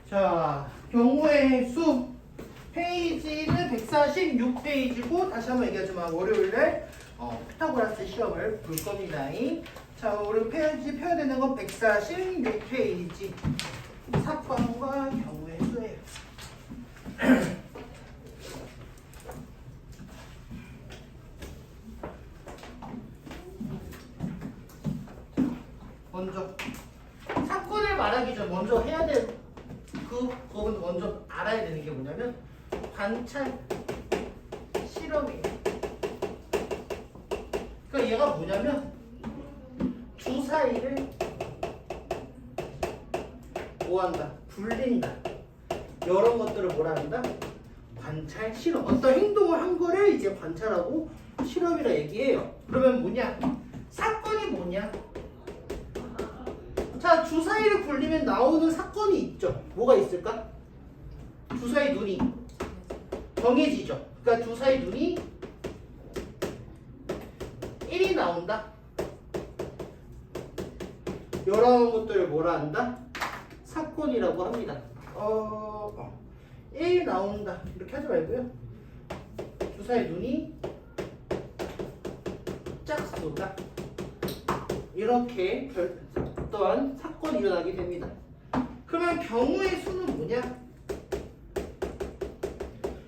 자, 경우의 수 페이지는 146페이지고 다시 한번 얘기하지만 월요일날 피타고라스 시험을 볼 겁니다. 자, 우리 페이지 펴야 되는 건 146페이지 사건과 경우의 수예요. 먼저 사건을 말하기 전 먼저 해야 될 그거는 먼저 알아야 되는 게 뭐냐면 관찰 실험이에요. 그러니까 얘가 뭐냐면 주사위를 뭐한다? 굴린다. 이런 것들을 뭐라 한다? 관찰 실험. 어떤 행동을 한 거를 이제 관찰하고 실험이라 얘기해요. 그러면 뭐냐? 사건이 뭐냐? 자, 주사위를 굴리면 나오는 사건이 있죠. 뭐가 있을까? 주사위 눈이 정해지죠. 그러니까 주사위 눈이 1이 나온다. 이런 것들을 뭐라 한다? 사건이라고 합니다. 1 나온다. 이렇게 하지 말고요. 주사위 눈이 짝 쏜다. 이렇게 어떠한 사건이 일어나게 됩니다. 그러면 경우의 수는 뭐냐?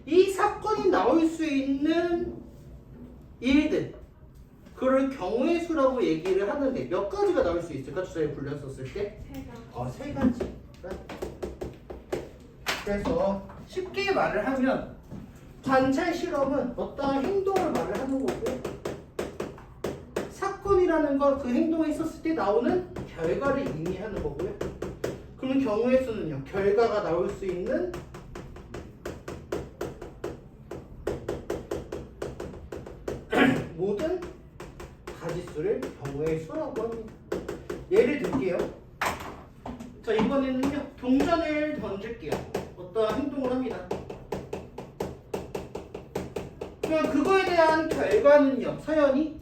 이 사건이 나올 수 있는 일들, 그걸 경우의 수라고 얘기를 하는데 몇 가지가 나올 수 있을까? 주사위에 굴렸었을 때? 세 가지. 그래서 쉽게 말을 하면 관찰 실험은 어떠한 행동을 말을 하는 거고, 사건이라는 건 그 행동이 있었을 때 나오는 결과를 의미하는 거고요. 그러면 경우의 수는요, 결과가 나올 수 있는 모든 가지수를 경우의 수라고 합니다. 예를 들게요. 자, 이번에는요, 동전을 던질게요. 어떠한 행동을 합니다. 그럼 그거에 대한 결과는요, 서연이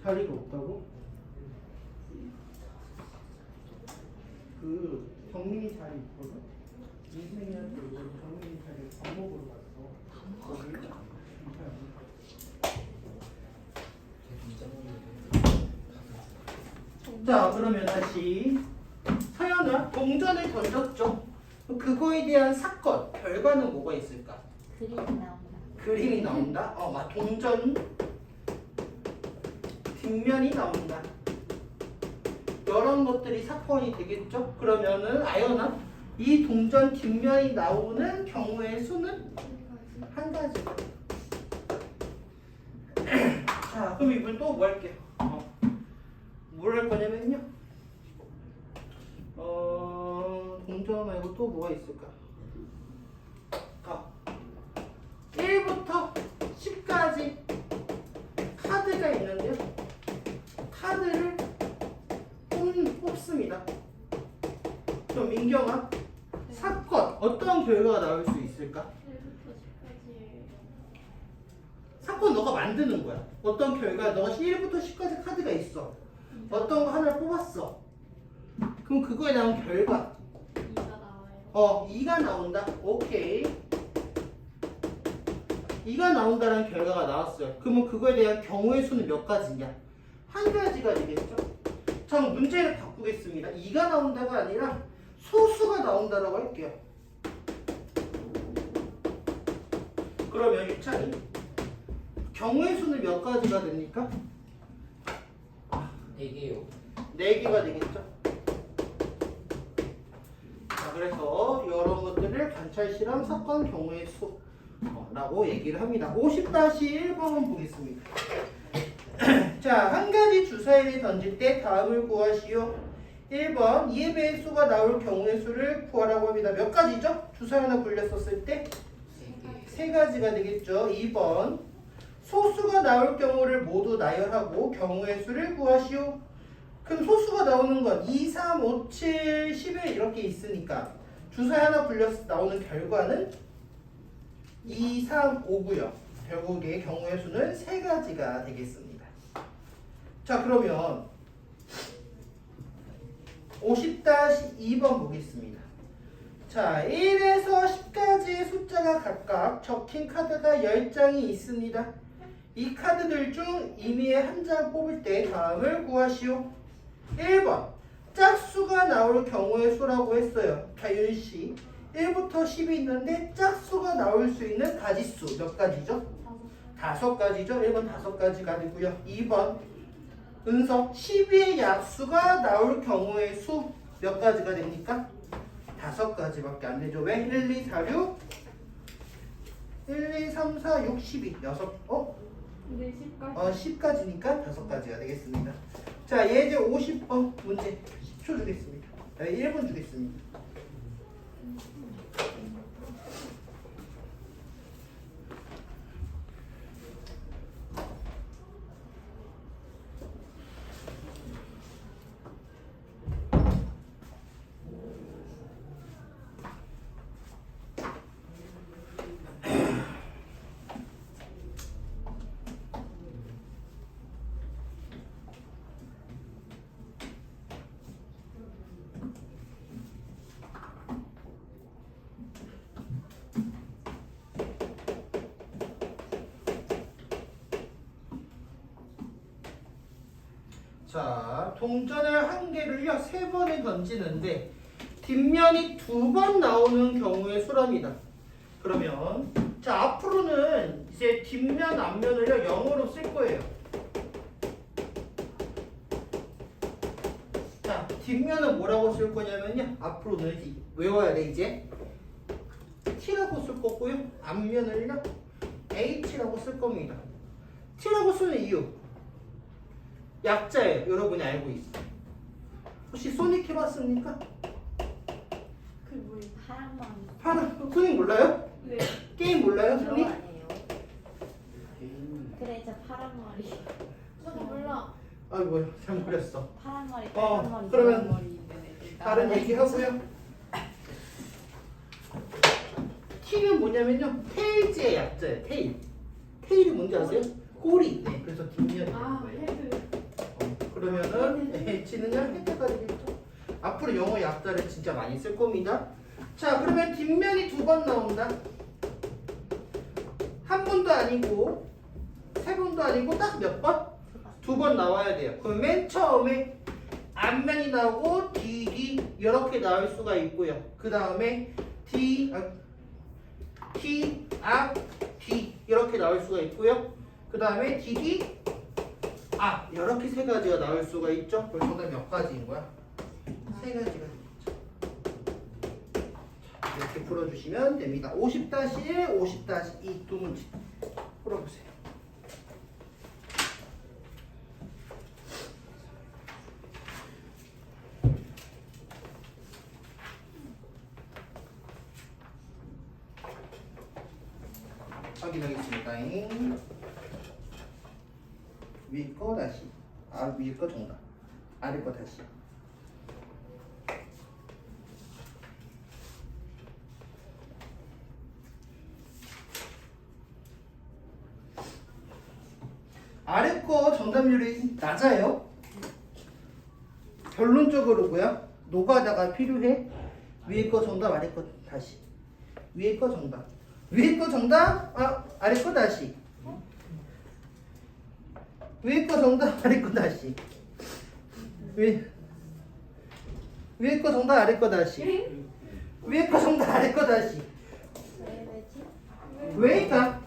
자리가 없다고? 그 정민이 자리 있거든? 인생이한테 정민이 자리 밥 먹으러 갔어. 자, 그러면 다시 서연아, 동전을 던졌죠? 그거에 대한 사건, 결과는 뭐가 있을까? 그림이 나온다. 그림이 나온다? 동전 뒷면이 나온다. 이런 것들이 사건이 되겠죠? 그러면은 아연아, 이 동전 뒷면이 나오는 경우의 수는 한 가지. 자, 그럼 이번 또 뭐 할게요? 뭘 할 거냐면요. 동전 말고 또 뭐가 있을까? 1부터 10까지 카드가 있는데요. 카드를 뽑습니다. 그럼 민경아, 사건 어떤 결과가 나올 수 있을까? 1부터 10까지. 사건 너가 만드는 거야. 어떤 결과, 너가 1부터 10까지 카드가 있어. 어떤 거 하나를 뽑았어. 그럼 그거에 나온 결과 2가 나와요. 2가 나온다. 오케이. 2가 나온다는 결과가 나왔어요. 그러면 그거에 대한 경우의 수는 몇 가지냐? 한 가지가 되겠죠? 자, 문제를 바꾸겠습니다. 2가 나온다가 아니라 소수가 나온다라고 할게요. 그러면 유찬이, 경우의 수는 몇 가지가 됩니까? 4개요. 4개가 되겠죠? 자, 그래서 이런 것들을 관찰 실험 사건 경우의 수라고 얘기를 합니다. 50-1번 보겠습니다. 자, 한 가지 주사위를 던질 때 다음을 구하시오. 1번, 이에 배의 수가 나올 경우의 수를 구하라고 합니다. 몇 가지죠? 주사위 하나 굴렸었을 때 3가지가 되겠죠. 2번, 소수가 나올 경우를 모두 나열하고 경우의 수를 구하시오. 그럼 소수가 나오는 건 2, 3, 5, 7, 11 이렇게 있으니까 주사위 하나 굴려서 나오는 결과는 2, 3, 5고요. 결국에 경우의 수는 3가지가 되겠습니다. 자, 그러면 50-2번 보겠습니다. 자, 1에서 10까지의 숫자가 각각 적힌 카드가 10장이 있습니다. 이 카드들 중 임의의 한 장 뽑을 때 다음을 구하시오. 1번 짝수가 나올 경우의 수라고 했어요. 다윤씨 1부터 10이 있는데 짝수가 나올 수 있는 가지수 몇 가지죠? 5가지죠. 1번 5가지가 되고요. 2번 은서 12의 약수가 나올 경우의 수 몇 가지가 됩니까? 5가지밖에 안 되죠. 왜? 1, 2, 4, 6 1, 2, 3, 4, 6, 12 근데 10까지 10가지니까 5가지가 되겠습니다. 자, 예제 50번 문제 10초 주겠습니다. 1분 주겠습니다. 자, 동전을 한 개를요 3번에 던지는데 뒷면이 2번 나오는 경우의 수랍니다. 그러면 자, 앞으로는 이제 뒷면 앞면을요 0으로 쓸 거예요. 자, 뒷면은 뭐라고 쓸 거냐면요 앞으로는 이제 외워야 돼. 이제 T라고 쓸 거고요 앞면을요 H라고 쓸 겁니다. T라고 쓰는 이유 약자예요. 여러분이 알고 있어요. 혹시 소닉 해봤습니까? 그 뭐예요? 파란 소닉 몰라요? 네. 게임 몰라요? 그거 소닉? 아니에요. 그래, 저 파란 머리. 저도 몰라. 아이고 잘못 그렸어. 파란 머리, 어, 빨간 머리, 그러면 노란 머리 있는 애들. 다른 얘기 하고요. T는 뭐냐면요 테일즈의 약자예요. 테일. 테일이 뭔지 아세요? 꼬리. 네, 그래서 뒷면이 아, 거예요. 헤드. 그러면은 H는요 헤드가 되겠죠. 앞으로 영어 약자를 진짜 많이 쓸 겁니다. 자, 그러면 뒷면이 2번 나온다. 한 번도 아니고 3번도 아니고 딱 몇 번? 2번 나와야 돼요. 그럼 맨 처음에 앞면이 나오고 D 이렇게 나올 수가 있고요. 그 다음에 T, 앞, D 이렇게 나올 수가 있고요. 그 다음에 DD, 앞 이렇게 3가지가 나올 수가 있죠. 그럼 정답 몇 가지인 거야? 3가지가 되겠죠. 자, 이렇게 풀어주시면 됩니다. 50-1, 50-2 두 문제 풀어보세요. 확인하겠습니다. 위에 거 다시. 위에 거 정답. 아래 거 다시. 아래 거 정답률이 낮아요. 결론적으로고요. 노가다가 필요해. 위에 거 정답, 아래 거 다시. 위에 거 정답. 위에 거 정답, 아래 거 다시. 위에 거 정답, 아래 거 다시. 위에 거 정답, 아래 거 다시. 위에 거 정답, 아래 거 다시. 왜지? 왜일까?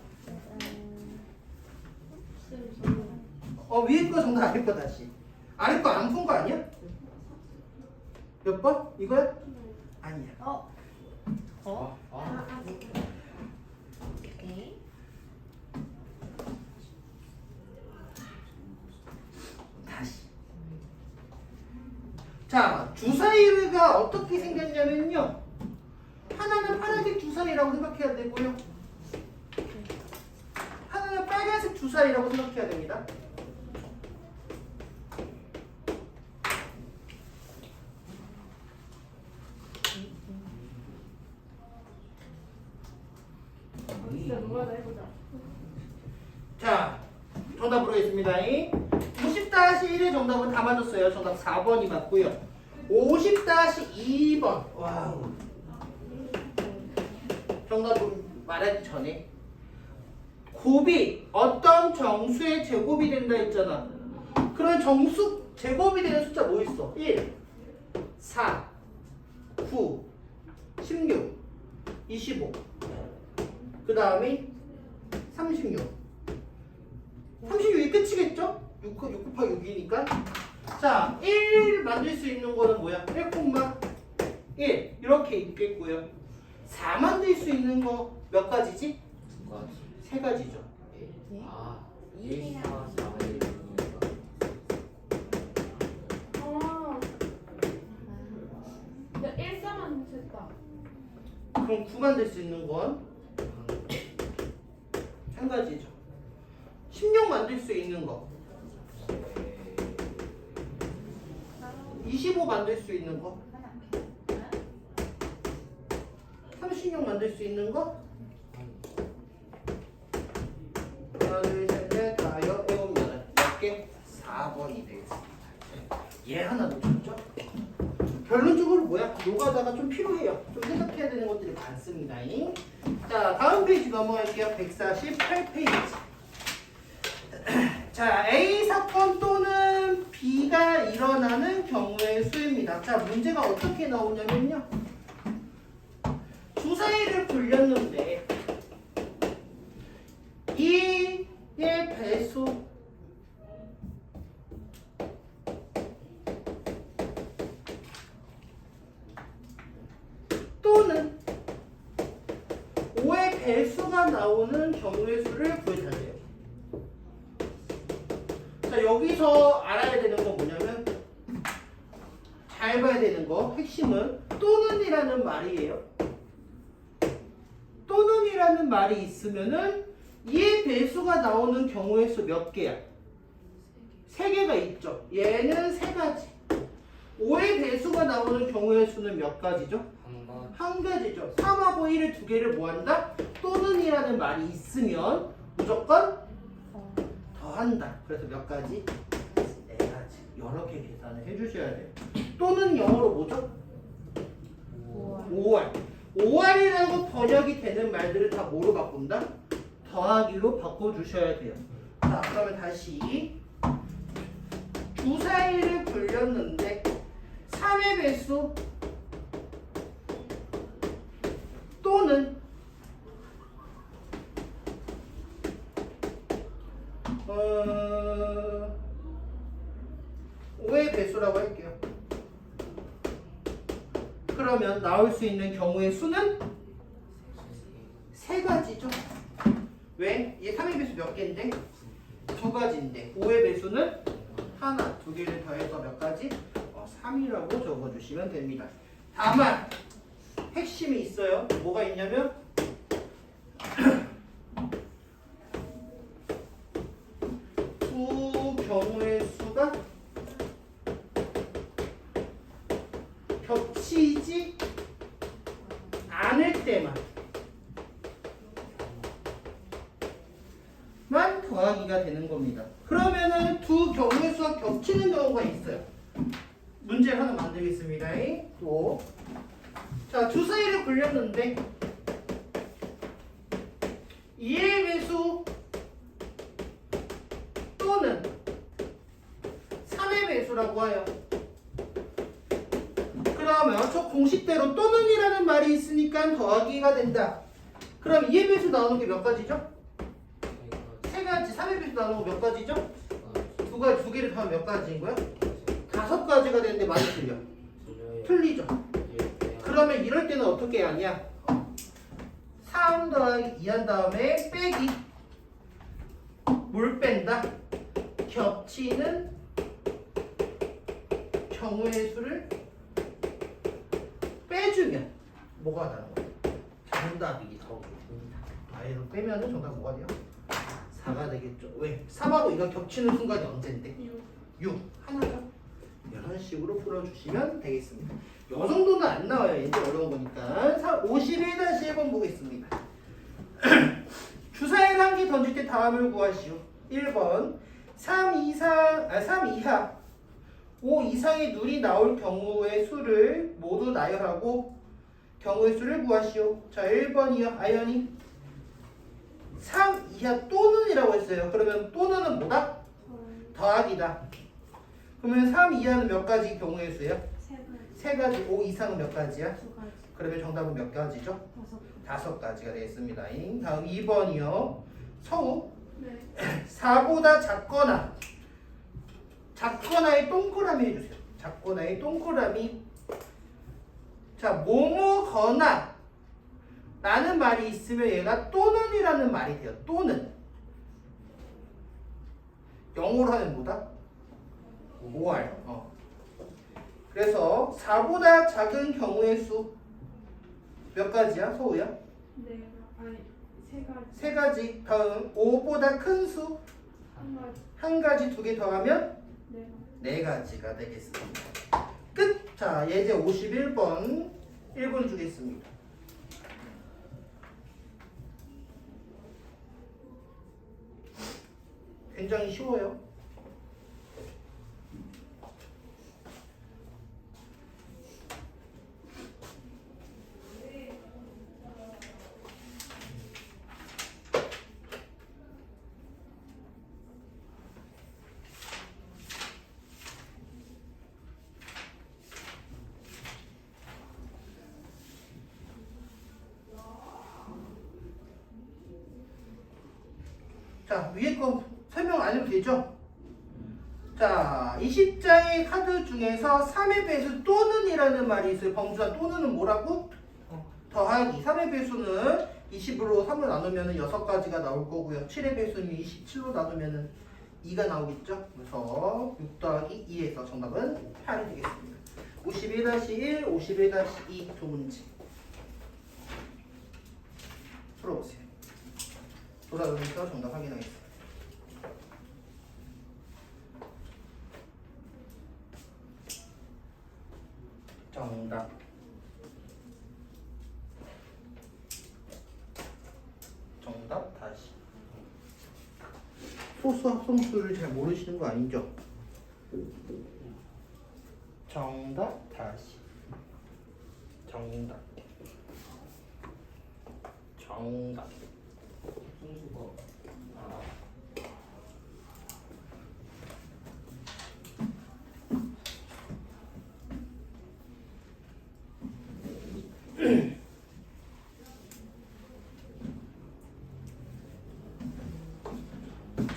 쌤, 위에 거 정답, 아래 거 다시. 아래 거 안 푼 거 아니야? 몇 번? 이거야? 아니야. 오케이. 다시. 자, 주사위가 어떻게 생겼냐면요. 하나는 파란색 주사위라고 생각해야 되고요. 하나는 빨간색 주사위라고 생각해야 됩니다. 진짜 노가다 해보자. 자, 정답 보겠습니다. 50 50-1의 정답은 다 맞았어요. 정답 4번이 맞고요. 50-2번. 와우. 정답은 말하기 전에 곱이 어떤 정수의 제곱이 된다 했잖아. 그런 정수 제곱이 되는 숫자 뭐 있어? 1, 4, 9, 16, 25. 그 다음에 36. 36이 끝이겠죠? 6 곱하기 6이니까. 자, 1 만들 수 있는 거는 뭐야? 1,1 이렇게 있겠고요. 4 만들 수 있는 거 몇 가지지? 두 가지. 세 가지죠. 아, 2이랑 4, 1, 2가. 아. 나 1, 4만 됐다. 그럼 9 만들 수 있는 건 한 가지죠. 16 만들 수 있는 거, 25 만들 수 있는 거, 36 만들 수 있는 거, 하나, 둘, 셋, 넷, 다섯, 일곱, 여덟. 몇 개? 4번이 되겠습니다. 얘 하나 놓쳤죠? 결론적으로 뭐야? 노가다가 좀 필요해요. 좀 생각해야 되는 것들이 많습니다. 자, 다음 페이지 넘어갈게요. 148페이지. 자, A 사건 또는 B가 일어나는 경우의 수입니다. 자, 문제가 어떻게 나오냐면요. 주사위를 굴렸는데 이의 배수 또는 5의 배수가 나오는 경우의 수를 구해달래요. 자, 여기서 알아야 되는 건 뭐냐면 잘 봐야 되는 거 핵심은 또는이라는 말이에요. 또는이라는 말이 있으면은 2의 배수가 나오는 경우의 수 몇 개야? 3개가 있죠. 얘는 3가지. 5의 배수가 나오는 경우의 수는 몇 가지죠? 한 가지죠. 3하고 1을 두 개를 뭐한다? 또는이라는 말이 있으면 무조건 더한다. 그래서 몇 가지? 4가지. 여러 개 계산을 해주셔야 돼요. 또는 영어로 뭐죠? 5할. 5할이라고 번역이 되는 말들을 다 뭐로 바꾼다? 더하기로 바꿔주셔야 돼요. 자, 그러면 다시 주사위를 굴렸는데 3의 배수 또는 5의 배수라고 할게요. 그러면 나올 수 있는 경우의 수는 3가지죠. 왜? 얘 3의 배수 몇 개인데? 2가지인데 5의 배수는 하나, 2개를 더해서 몇 가지? 3이라고 적어주시면 됩니다. 다만 핵심이 있어요. 뭐가 있냐면 두 경우의 수가 겹치지 않을 때만 더하기가 되는 겁니다. 그러면은 두 경우의 수가 겹치는 경우가 있어요. 문제를 하나 만들겠습니다. 또 자, 주사위를 굴렸는데 2의 배수 또는 3의 배수라고 해요. 그러면 저 공식대로 또는이라는 말이 있으니까 더하기가 된다. 그럼 2의 배수 나오는 게 몇 가지죠? 3가지. 3의 배수 나오는 거 몇 가지죠? 2가지. 2개를 더하면 몇 가지인 거야? 5가지가 되는데 많이 틀려. 틀리죠. 그러면 이럴 때는 어떻게 하냐? 3 더하기 2 한 다음에 빼기. 뭘 뺀다? 겹치는 경우의 수를 빼주면 뭐가 나는 거야? 정답이 나옵니다. 아예로 빼면은 정답 뭐가 돼요? 4가 되겠죠. 왜? 3하고 2가 겹치는 순간이 언젠데? 6. 하나죠? 이런 식으로 풀어주시면 되겠습니다. 이 정도는 안 나와요. 이제 어려운 거니까. 51-1번 보겠습니다. 주사위를 한 개 던질 때 다음을 구하시오. 1번 3, 2, 3 이하 5 이상의 눈이 나올 경우의 수를 모두 나열하고 경우의 수를 구하시오. 자, 1번이요. 아연이 3 이하 또는이라고 했어요. 그러면 또는은 뭐다? 더하기다. 그러면 3 이하는 몇 가지 경우의 수예요? 세 가지. 5 이상은 몇 가지야? 그러면 정답은 몇 가지죠? 5가지가 되겠습니다. 다음 2번이요. 성우 네. 4보다 작거나의 동그라미 해주세요. 작거나의 동그라미. 자, 뭐뭐거나 라는 말이 있으면 얘가 또는이라는 말이 돼요. 또는. 영어로 하면 뭐다? or. 그래서 4보다 작은 경우의 수 몇 가지야? 서우야? 네. 아니 세 가지. 세 가지. 다음 5보다 큰 수 한 가지. 한 가지, 두 개 더하면 네. 네 가지가 되겠습니다. 끝! 자, 예제 51번 1분 주겠습니다. 굉장히 쉬워요. 자, 위에 거 설명 안 해도 되죠? 자, 20장의 카드 중에서 3의 배수 또는 이라는 말이 있어요. 범주와 또는은 뭐라고? 더하기. 3의 배수는 20으로 3을 나누면 6가지가 나올 거고요. 7의 배수는 27로 나누면 2가 나오겠죠? 그래서 6 더하기 2에서 정답은 8이 되겠습니다. 51-1, 51-2 두 문제. 풀어보세요. 돌아가면서 정답 확인하겠습니다. 정답. 정답 다시. 소수 합성수를 잘 모르시는 거 아니죠? 정답 다시. 정답. 정답. 성수가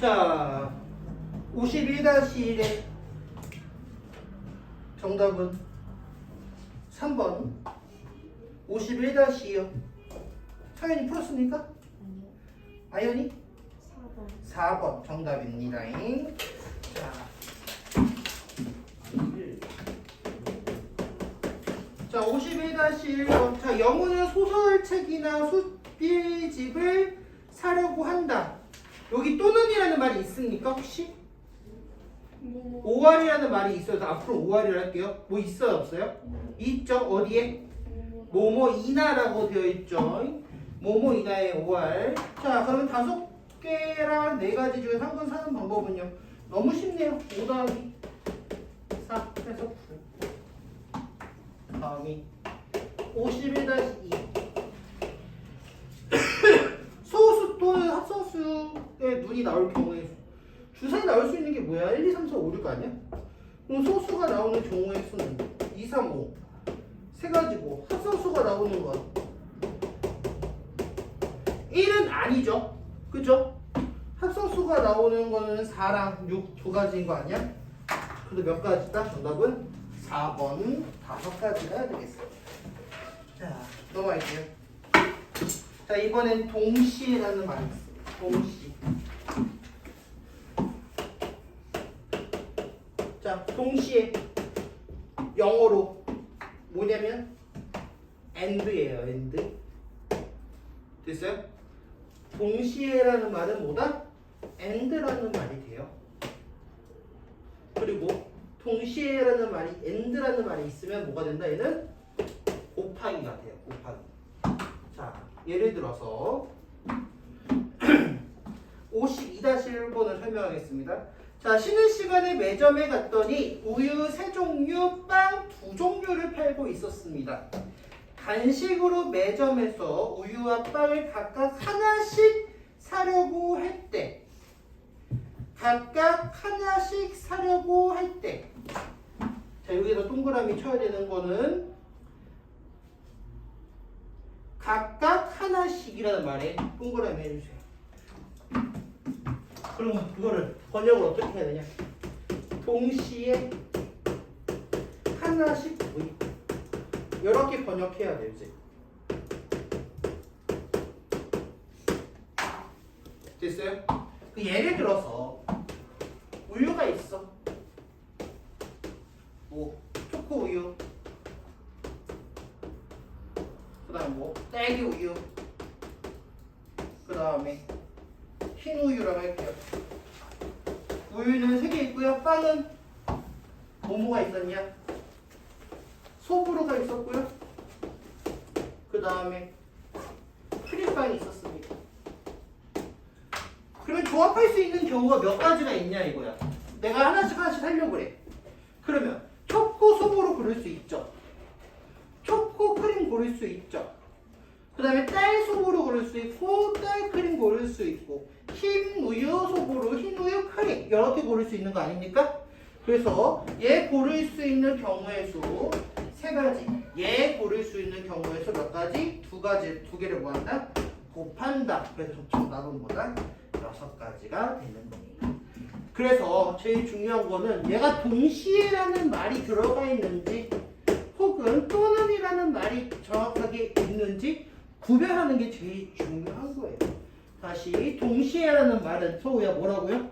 자, 51-1의 정답은 3번. 51-2요. 서연이 풀었습니까? 아연이? 4번 정답입니다. 자, 51-1번. 자, 영어는 소설책이나 수필집을 사려고 한다. 여기 또는이라는 말이 있습니까? 혹시? 뭐. 5알이라는 말이 있어서 앞으로 5알이를 할게요. 뭐 있어요? 없어요? 있죠? 어디에? 뭐뭐이나라고 되어 있죠. 뭐뭐이나의 5알. 자, 그러면 5개랑 4가지 중에 한 번 사는 방법은요. 너무 쉽네요. 5 더하기 4 해서 9. 다음이 51-2. 소수 또는 합성수의 눈이 나올 경우에 주사에 나올 수 있는 게 뭐야? 1, 2, 3, 4, 5, 6 아니야? 그럼 소수가 나오는 경우의 수는 2, 3, 5 세 가지고 합성수가 나오는 건 1은 아니죠. 그죠? 합성수가 나오는 거는 4랑 6 두 가지인 거 아니야? 그래도 몇 가지다? 정답은 4번 5가지가 되겠습니다. 자, 넘어갈게요. 자, 이번엔 동시에라는 말이 있어요. 동시. 자, 동시에 영어로 뭐냐면 and예요. and. 됐어요? 동시에라는 말은 뭐다? and라는 말이 돼요. 그리고 동시에라는 말이 and라는 말이 있으면 뭐가 된다? 얘는 곱하기가 돼요. 곱하기. 자, 예를 들어서 52-1번을 설명하겠습니다. 자, 쉬는 시간에 매점에 갔더니 우유 3종류, 빵 2종류를 팔고 있었습니다. 간식으로 매점에서 우유와 빵을 각각 하나씩 사려고 했대. 각각 하나씩 사려고 했대. 자, 여기서 동그라미 쳐야 되는 거는 각각 하나씩이라는 말에 동그라미 해주세요. 그러면 그거를 번역을 어떻게 해야 되냐? 동시에 하나씩 구입. 이렇게 번역해야 돼요, 이제. 됐어요? 그 예를 들어서 우유가 있어. 뭐 초코 우유. 그다음 뭐 딸기 우유. 그다음에 흰 우유라고 할게요. 우유는 3개 있고요. 빵은 뭐뭐가 있었냐? 소보로가 있었고요. 그 다음에 크림빵이 있었습니다. 그러면 조합할 수 있는 경우가 몇 가지가 있냐 이거야. 내가 하나씩 하려고 그래. 그러면 초코 소보로 고를 수 있죠. 초코 크림 고를 수 있죠. 그 다음에 딸 소보로 고를 수 있고 딸 크림 고를 수 있고 흰 우유 소보로 흰 우유 크림 이렇게 고를 수 있는 거 아닙니까? 그래서 얘 고를 수 있는 경우의 수 3가지. 얘 고를 수 있는 경우의 수 몇 가지? 2가지. 2개를 뭐한다? 곱한다. 그래서 정답은보다 6가지가 되는 겁니다. 그래서 제일 중요한 거는 얘가 동시에라는 말이 들어가 있는지 혹은 또는이라는 말이 정확하게 있는지 구별하는 게 제일 중요한 거예요. 다시 동시에라는 말은 서우야 뭐라고요?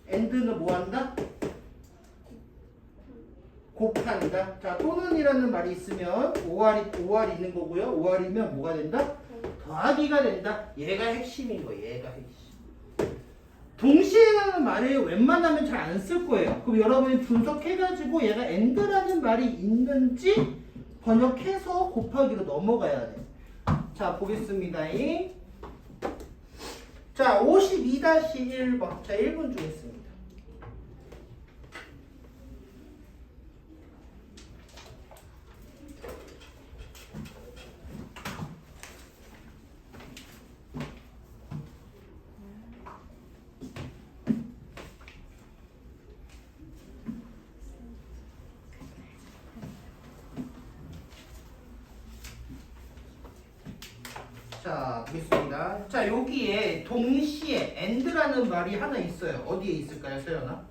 end는 뭐한다? 곱한다. 자, 또는이라는 말이 있으면 5R 있는 거고요. 5R이면 뭐가 된다? 더하기가 된다. 얘가 핵심인 거예요. 얘가 핵심. 동시에라는 말을 웬만하면 잘 안 쓸 거예요. 그럼 여러분이 분석해가지고 얘가 and라는 말이 있는지 번역해서 곱하기로 넘어가야 돼. 자, 보겠습니다. 자, 52-1번. 자, 1분 주겠습니다. 자, 보겠습니다. 자, 여기에 동시에 and라는 말이 하나 있어요. 어디에 있을까요, 서연아?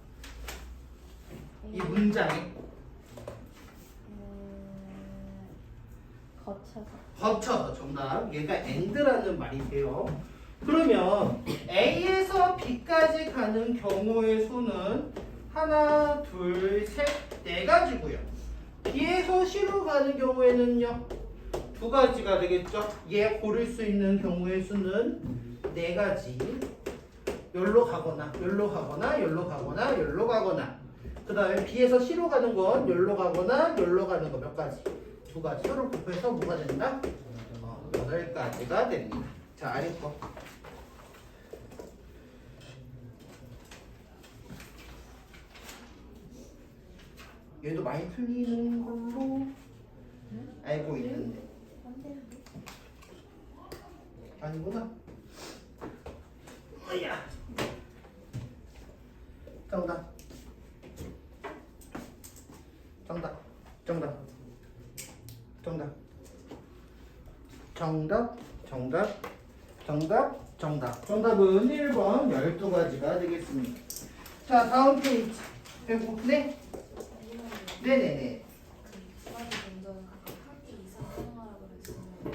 이 문장에 거쳐서 정답. 얘가 and라는 말이 돼요. 그러면 A에서 B까지 가는 경우의 수는 하나, 둘, 셋, 4가지고요. B에서 C로 가는 경우에는요 2가지가 되겠죠. 얘 고를 수 있는 경우의 수는 4가지. 여기로 가거나 여기로 가거나 여기로 가거나 여기로 가거나. 그 다음에 B에서 C로 가는 건 여기로 가거나 여기로 가는 거 몇 가지? 2가지. 서로 곱해서 뭐가 된다? 8가지가 됩니다. 자, 아래 거. 얘도 많이 틀리는 걸로 알고 있는데 아니구나. 어이야. 정답. 정답. 정답. 정답. 정답. 정답. 정답. 정답. 정답은 1번 12가지가 되겠습니다. 자, 다음 페이지. 네? 네네네.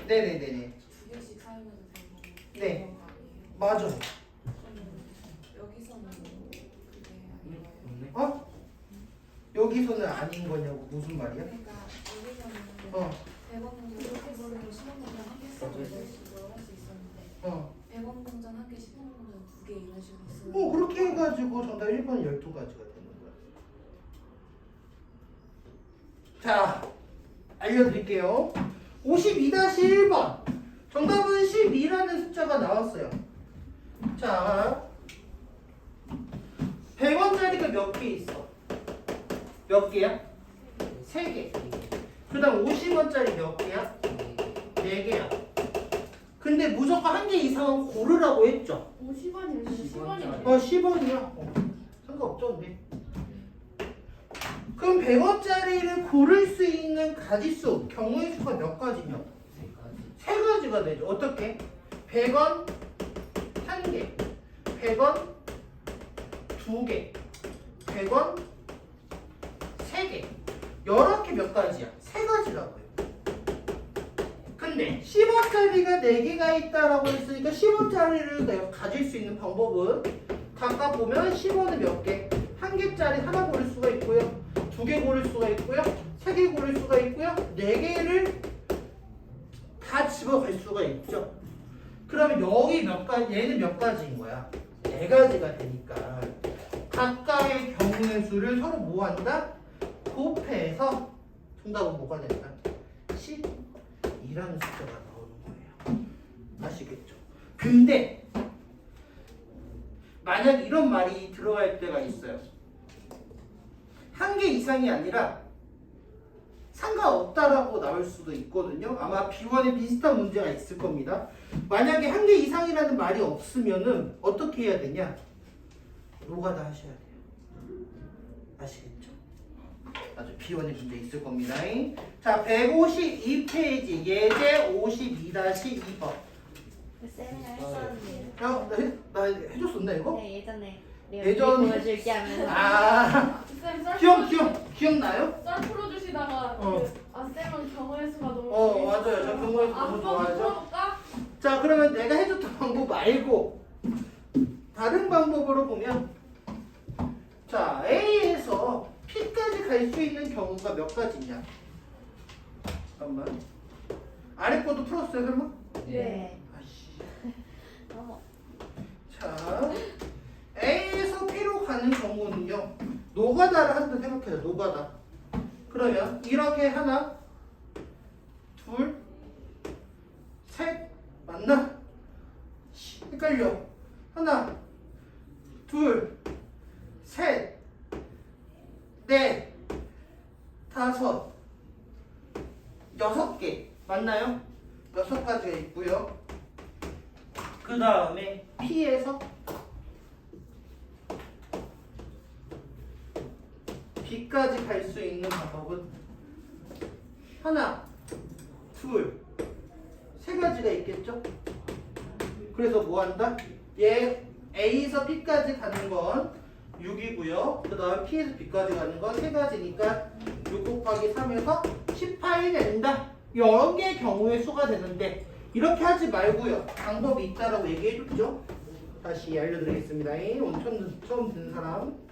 네네네네. 2개씩 사용해도 되고. 네. 맞아. 여기서는 그게 아닌 거예요. 어? 여기서는 아닌 거냐고 무슨 말이야? 그러니까 여기서는 어. 100원 동전 이렇게 버리고 10원 동전 한 개 쓰고 이런 식으로 할 수 있었는데 어. 100원 동전 한 개, 10원 동전 2개 이런 식으로 쓰는 그렇게 해가지고 정답 1번 12가지가 되는 거야. 자, 알려드릴게요. 52-1번. 정답은 12라는 숫자가 나왔어요. 자, 몇 개 있어? 몇 개야? 3개. 그 다음 50원짜리 몇 개야? 4개야. 근데 무조건 한 개 이상은 고르라고 했죠? 50원이 10원이 10원이야. 상관없죠, 근데. 그럼 100원짜리를 고를 수 있는 가지수, 경우의 수가 몇 가지냐? 3가지가 되죠. 어떻게? 100원 1개, 100원 2개, 100원 3개. 이렇게 몇 가지야? 3가지라고요. 근데 10원짜리가 4개가 있다라고 했으니까 10원짜리를 내가 가질 수 있는 방법은 각각 보면 10원은 몇 개? 1개짜리 하나 고를 수가 있고요. 2개 고를 수가 있고요. 3개 고를 수가 있고요. 4개를 다 집어갈 수가 있죠. 그러면 여기 몇 가지, 얘는 몇 가지인 거야? 4가지가 되니까 각각의 경우의 수를 서로 뭐 한다? 곱해서 정답은 뭐가 된다? 12라는 숫자가 나오는 거예요. 아시겠죠? 근데 만약 이런 말이 들어갈 때가 있어요. 1개 이상이 아니라 상관없다라고 나올 수도 있거든요. 아마 B1에 비슷한 문제가 있을 겁니다. 만약에 1개 이상이라는 말이 없으면은 어떻게 해야 되냐? 노가다 하셔야 돼요. 아시겠죠? 아주 B1에 문제 있을 겁니다. 자, 152페이지 예제 52-2번. 쌤이랑 했었는데요. 나 해줬었나 이거? 네, 예전에 예전- 보여줄게 하면서 아, 쌤 기억나요? 썰 풀어주시다가 어. 쌤은 경우의 수가 너무 맞아요. 저 경우의 수 너무 한번 좋아하죠. 풀어볼까? 자, 그러면 내가 해줬던 방법 말고 다른 방법으로 보면 자, A에서 P까지 갈 수 있는 경우가 몇 가지냐? 잠깐만. 아래 것도 풀었어요, 설마? 네. 아씨. 어머. 자, A에서 P로 가는 경우는요. 노가다를 한번 생각해요. 노가다. 그러면 이렇게 하나, 둘, 셋, 맞나? 헷갈려. 하나, 둘, 셋, 넷, 다섯, 6개. 맞나요? 6가지가 있고요. 그 다음에 P에서 B까지 갈 수 있는 방법은 하나, 둘, 3가지가 있겠죠? 그래서 뭐 한다? 얘 A에서 B까지 가는 건 6이고요. 그 다음 P에서 B까지 가는 건 3가지니까 6 곱하기 3에서 18이 된다. 이런 게 경우의 수가 되는데 이렇게 하지 말고요. 방법이 있다라고 얘기해줬죠? 다시 알려드리겠습니다. 오늘 처음 듣는 사람.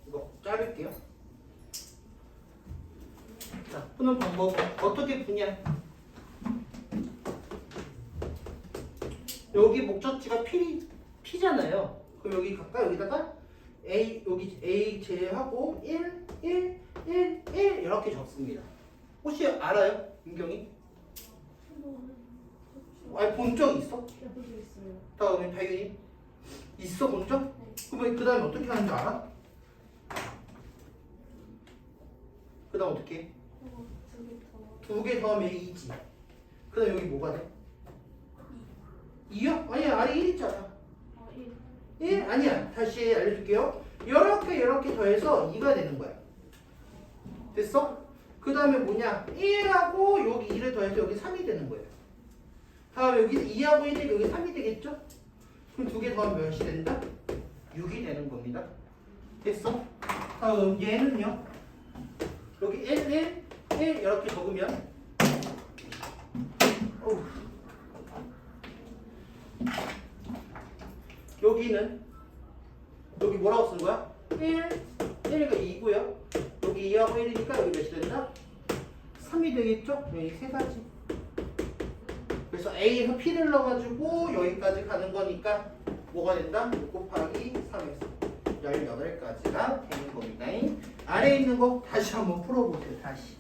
이거 자를게요. 자, 푸는 방법 어떻게 푸냐? 여기 목적지가 P잖아요. 그럼 여기 가까 여기다가 여기 A 제하고 1, 1, 1, 1 이렇게 적습니다. 혹시 알아요? 민경이? 아니 본 적 있어? 있어요. 다음에 다윤이? 있어 본 적? 그러면 그 다음에 어떻게 하는지 알아? 그 다음 어떻게 해? 저기 2개 더하면 2지. 그 다음 여기 뭐가 돼? 2요? 아니야 아래 1 있잖아. 1? 아니야. 다시 알려줄게요. 이렇게 더해서 2가 되는 거야. 됐어? 그 다음에 뭐냐? 1하고 여기 2를 더해서 여기 3이 되는 거예요. 다음 여기 2하고 1이 여기 3이 되겠죠? 그럼 2개 더하면 몇이 된다? 6이 되는 겁니다. 됐어? 다음 얘는요? 여기 1, 1, 1 이렇게 적으면 어우. 여기는 여기 뭐라고 쓴 거야? 1, 1이니까 2고요. 여기 2하고 1이니까 여기 몇이 된다? 3이 되겠죠? 여기 3가지. 그래서 A에서 P를 넣어가지고 여기까지 가는 거니까 뭐가 된다? 6 곱하기 3에서 18가지가 되는 겁니다. 아래에 있는 거 다시 한번 풀어보세요. 다시.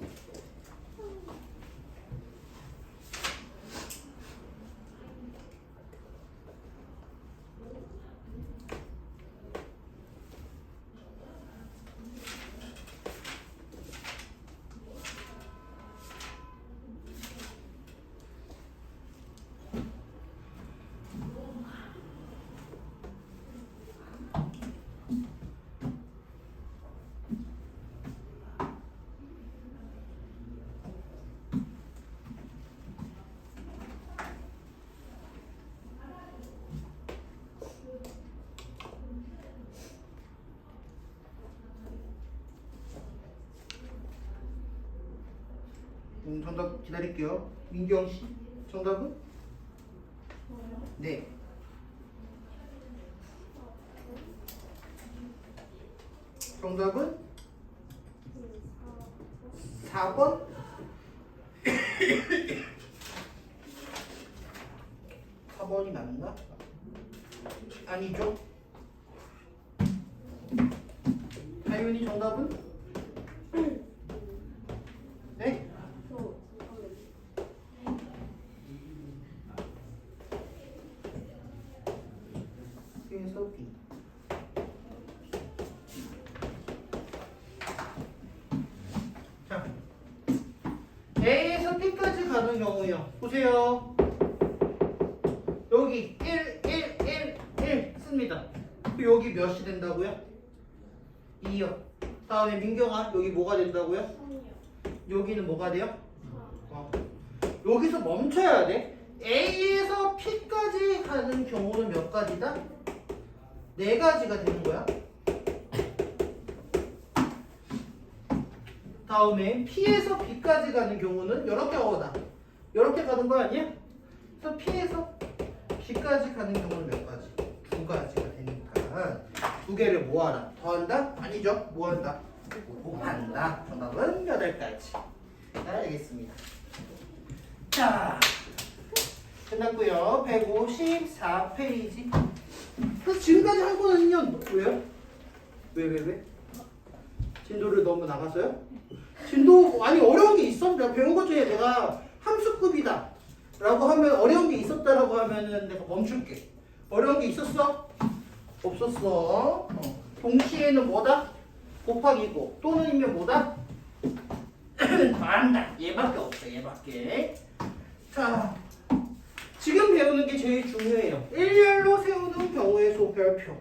정답 기다릴게요. 민경 씨. 정답은? 네. 정답은 4번? 사번이 맞나? 아니죠. 하윤이 정답은? 네? 그래서 B. 자, A에서 B까지 가는 경우요. 보세요. 여기 1, 1, 1, 1 씁니다. 여기 몇이 된다고요? 2요. 다음에 민경아 여기 뭐가 된다고요? 여기는 뭐가 돼요? 여기서 멈춰야 돼. A에서 P까지 가는 경우는 몇 가지다? 4가지가 되는 거야. 다음에 P에서 B까지 가는 경우는 이렇게 어다. 이렇게 가는 거 아니야? 그래서 P에서 B까지 가는 경우는 몇 가지? 2가지가 되니까 2개를 뭐하라? 더한다? 아니죠. 뭐한다? 곱한다. 정답은 8가지. 자, 알겠습니다. 자, 끝났고요. 154페이지. 그래서 지금까지 한 거는요. 왜요? 왜? 진도를 너무 나갔어요? 진도 아니 어려운 게 있어? 내가 배운 것 중에 내가 함수급이다 라고 하면 어려운 게 있었다라고 하면은 내가 멈출게. 어려운 게 있었어? 없었어. 동시에는 뭐다? 곱하기고 또는이면 뭐다? 더한다. 얘밖에 없어. 얘밖에. 자, 지금 배우는 게 제일 중요해요. 일렬로 세우는 경우의 수 별표.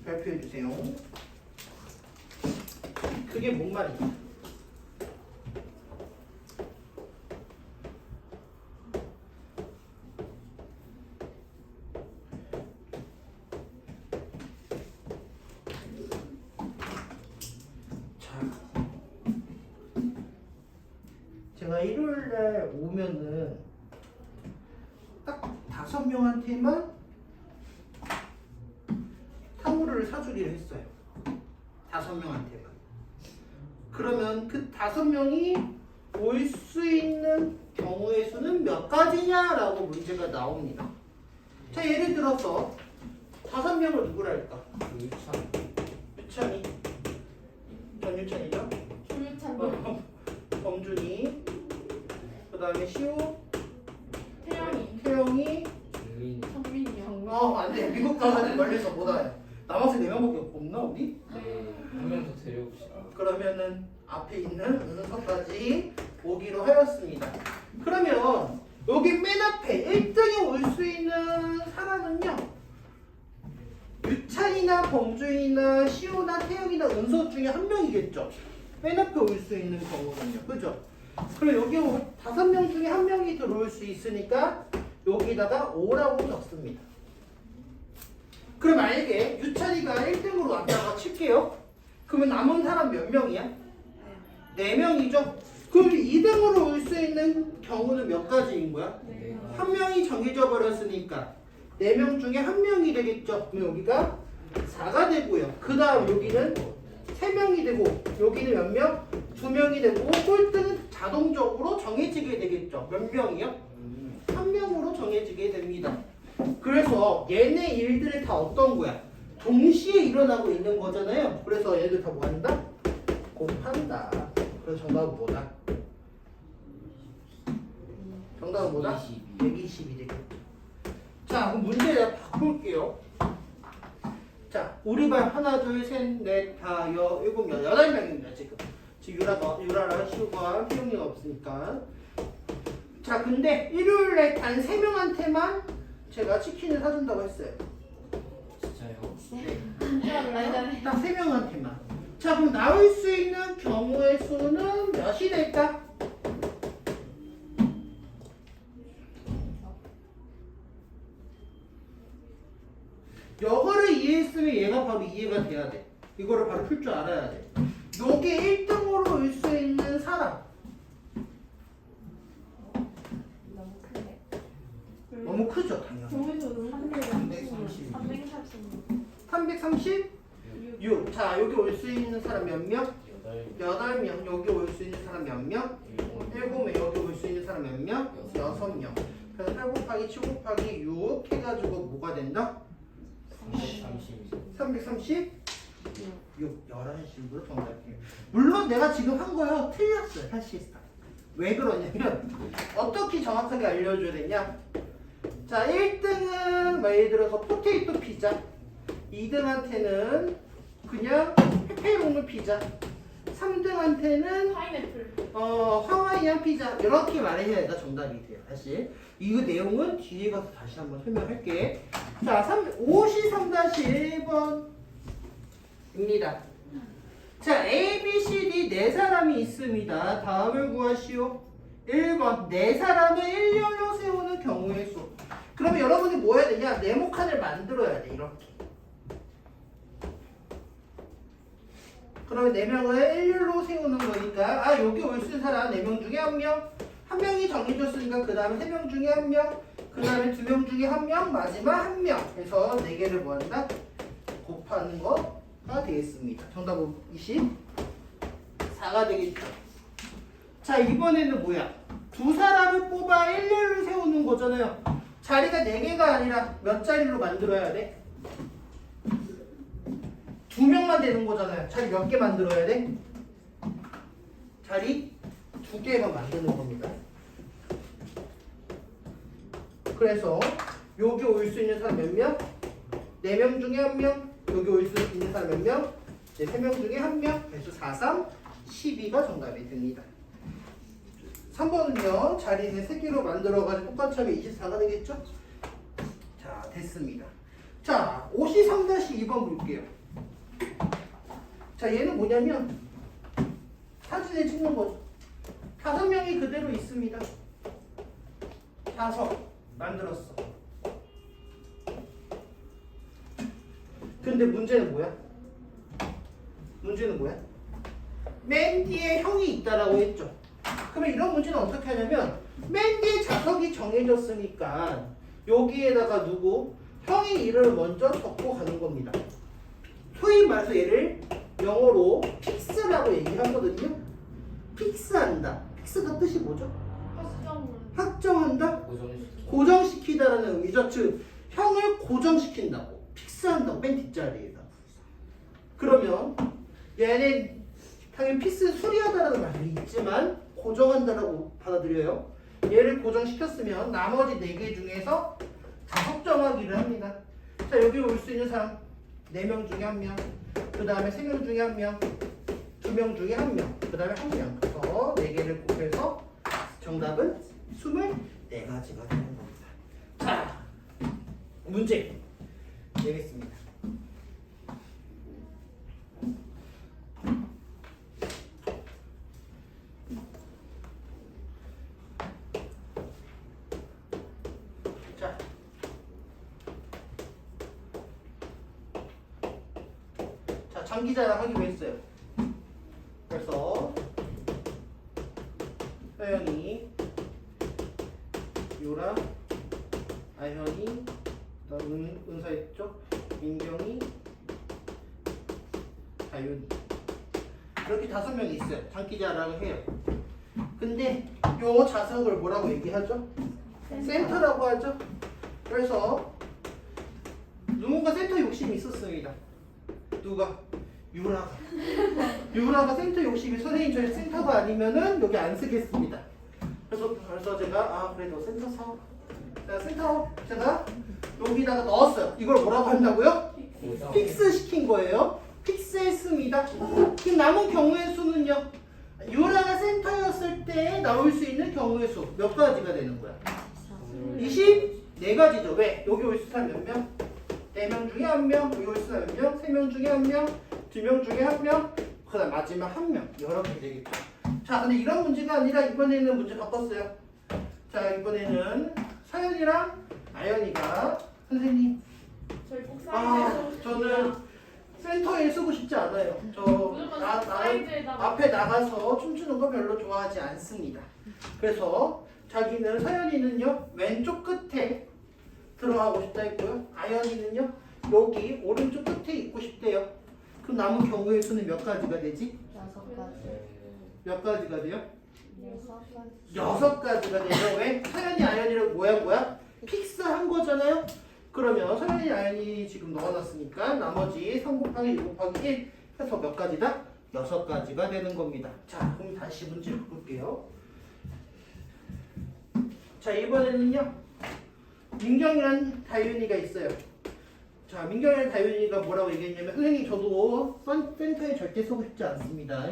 별표해 주세요. 그게 뭔 말이야? 제가 일요일날 오면은 딱 5명한테만 탕후루를 사주기로 했어요. 5명한테만. 그러면 그 5명이 올 수 있는 경우의 수는 몇 가지냐라고 문제가 나옵니다. 자, 예를 들어서 5명을 누구라 할까? 유찬이. 전유찬이죠? 조유찬, 범준이. 그 다음에 시우. 태영이, 태영이. 정민이 형. 안 돼. 미국 가가지고 멀리서 못 와요. 남학생 4명밖에 없나, 우리? 한 명 더 데려옵시다. 그러면은 앞에 있는 은서까지 오기로 하였습니다. 그러면 여기 맨 앞에 1등에 올 수 있는 사람은요. 유찬이나 범준이나 시우나 태영이나 은서 중에 한 명이겠죠. 맨 앞에 올 수 있는 경우는요. 그죠? 그럼 여기 5명 중에 한 명이 들어올 수 있으니까 여기다가 5라고 적습니다. 그럼 만약에 유찬이가 1등으로 왔다가 칠게요. 그러면 남은 사람 몇 명이야? 4명이죠? 그럼 2등으로 올 수 있는 경우는 몇 가지인 거야? 한 명이 정해져 버렸으니까 4명 중에 한 명이 되겠죠? 그럼 여기가 4가 되고요. 그 다음 여기는 3명이 되고 여기는 몇 명? 2명이 되고 꼴등은 자동적으로 정해지게 되겠죠. 몇 명이요? 1명으로 정해지게 됩니다. 그래서 얘네 일들이 다 어떤 거야? 동시에 일어나고 있는 거잖아요. 그래서 얘들 다 뭐 한다? 곱한다. 그래서 정답은 뭐다? 정답은 뭐다? 120이 되겠죠. 자, 그럼 문제 내가 바꿀게요. 자, 우리 반 하나, 둘, 셋, 넷, 다, 일곱, 여덟 명입니다. 지금 유라랑 시우가 태용이가 없으니까. 자, 근데 일요일에 단 3명한테만 제가 치킨을 사준다고 했어요. 진짜요? 네. 딱 3명한테만. 자, 그럼 나올 수 있는 경우의 수는 몇이 될까? 이거를 이해했으면 얘가 바로 이해가 돼야 돼. 이거를 바로 풀 줄 알아야 돼. 요게 1등으로 올 수 있는 사람. 크죠 당연히. 경우에서는 330. 336. 자 여기 올 수 있는 사람 몇 명? 8명. 여기 올 수 있는 사람 몇 명? 7명. 여기 올 수 있는 사람 몇 명? 6명. 그래서 8 곱하기 7 곱하기 6 해가지고 뭐가 된다? 336. 11식으로 정답이에요. 물론 내가 지금 한 거요 틀렸어요 사실상. 왜 그러냐면 어떻게 정확하게 알려줘야 되냐. 자 1등은 뭐 예를 들어서 포테이토 피자, 2등한테는 그냥 페페로니 피자, 3등한테는 파인애플. 하와이안 피자 이렇게 말해야 얘가 정답이 돼요 사실. 이거 내용은 뒤에 가서 다시 한번 설명할게. 자 53-1번입니다. 자 A, B, C, D 네 사람이 있습니다. 다음을 구하시오. 1번 네 사람을 일렬로 세우는 경우의 수. 그러면 여러분이 뭐 해야 되냐? 네모칸을 만들어야 돼 이렇게. 그러면 4명을 일렬로 세우는 거니까 아 여기 올 수 있는 사람 4명 중에 1명, 1명이 정해졌으니까 그 다음에 3명 중에 1명, 그 다음에 2명 중에 1명, 마지막 1명 해서 4개를 뭐 한다? 곱하는 거가 되겠습니다. 정답은 24가 되겠죠. 자 이번에는 뭐야? 두 사람을 뽑아 일렬로 세우는 거잖아요. 자리가 4개가 아니라 몇 자리로 만들어야 돼? 2명만 되는 거잖아요. 자리 몇 개 만들어야 돼? 자리 2개만 만드는 겁니다. 그래서 여기 올 수 있는 사람 몇 명? 4명 중에 1명. 여기 올 수 있는 사람 몇 명? 이제 3명 중에 1명. 그래서 4, 3, 12가 정답이 됩니다. 3번은요. 자리를 3개로 만들어가지고 똑같이 하면 24가 되겠죠? 자 됐습니다. 자 53-2번 볼게요. 자 얘는 뭐냐면 사진에 찍는 거죠. 5명이 그대로 있습니다. 5 만들었어. 근데 문제는 뭐야? 문제는 뭐야? 맨 뒤에 형이 있다라고 했죠. 그러면 이런 문제는 어떻게 하냐면 맨 뒤에 좌석이 정해졌으니까 여기에다가 누구? 형의 이름을 먼저 적고 가는 겁니다. 소위 말해서 얘를 영어로 픽스라고 얘기하거든요. 픽스한다. 픽스가 뜻이 뭐죠? 확정한다? 고정시키다라는 의미죠. 즉 형을 고정시킨다고. 픽스한다고 맨 뒷자리에다. 그러면 얘는 당연히 픽스 수리하다라는 말이 있지만 고정한다라고 받아들여요. 얘를 고정시켰으면 나머지 4개 중에서 좌석 정하기를 합니다. 자 여기 올 수 있는 사람 4명 중에 1명, 그 다음에 3명 중에 1명, 2명 중에 1명, 그 다음에 1명. 그래서 4개를 곱해서 정답은 24가지가 되는 겁니다. 자, 문제 내겠습니다. 장기자랑 하기로 했어요. 그래서 서연이, 유라, 아현이, 은서했죠? 민경이, 다윤이 이렇게 5명이 있어요. 장기자랑을 해요. 근데 요 좌석을 뭐라고 얘기하죠? 센터라고 하죠. 그래서 누군가 센터 욕심이 있었습니다. 누가? 유라가 센터 욕심이 선생님 저희 센터가 아니면은 여기 안 쓰겠습니다. 그래서 제가 그래 너 센터 사. 자 센터 제가 여기다가 넣었어요. 이걸 뭐라고 한다고요? 픽스 시킨 거예요. 픽스했습니다. 그럼 남은 경우의 수는요? 유라가 센터였을 때 나올 수 있는 경우의 수 몇 가지가 되는 거야? 24가지죠. 왜? 여기 올 수 있는 몇 명? 4명 중에 1명, 여기 올 수 있는 몇 명? 3명 중에 1명, 2명 중에 1명, 그 다음 마지막 1명. 이렇게 되겠죠. 자, 근데 이런 문제가 아니라 이번에는 문제 바꿨어요. 자, 이번에는 서연이랑 아연이가 선생님, 저희 꼭 사이즈에서 저는 센터에 쓰고 싶지 않아요. 무조건 나는 사이즈에다가 앞에 나가서 춤추는 거 별로 좋아하지 않습니다. 그래서 자기는 서연이는요 왼쪽 끝에 들어가고 싶다 했고요. 아연이는요. 여기 오른쪽 끝에 있고 싶대요. 그럼 남은 경우의 수는 몇 가지가 되지? 6가지. 몇 가지가 돼요? 6가지. 6가지가 되죠. 왜? 서연이 아연이를 뭐야? 픽스한 거잖아요. 그러면 서연이 아연이 지금 넣어놨으니까 나머지 3 곱하기 2 곱하기 1 해서 몇 가지다? 6가지가 되는 겁니다. 자, 그럼 다시 문제를 볼게요. 자, 이번에는요. 민경이란 다윤이가 있어요. 자, 민경이란 다윤이가 뭐라고 얘기했냐면 선생님 저도 센터에 절대 서고 싶지 않습니다.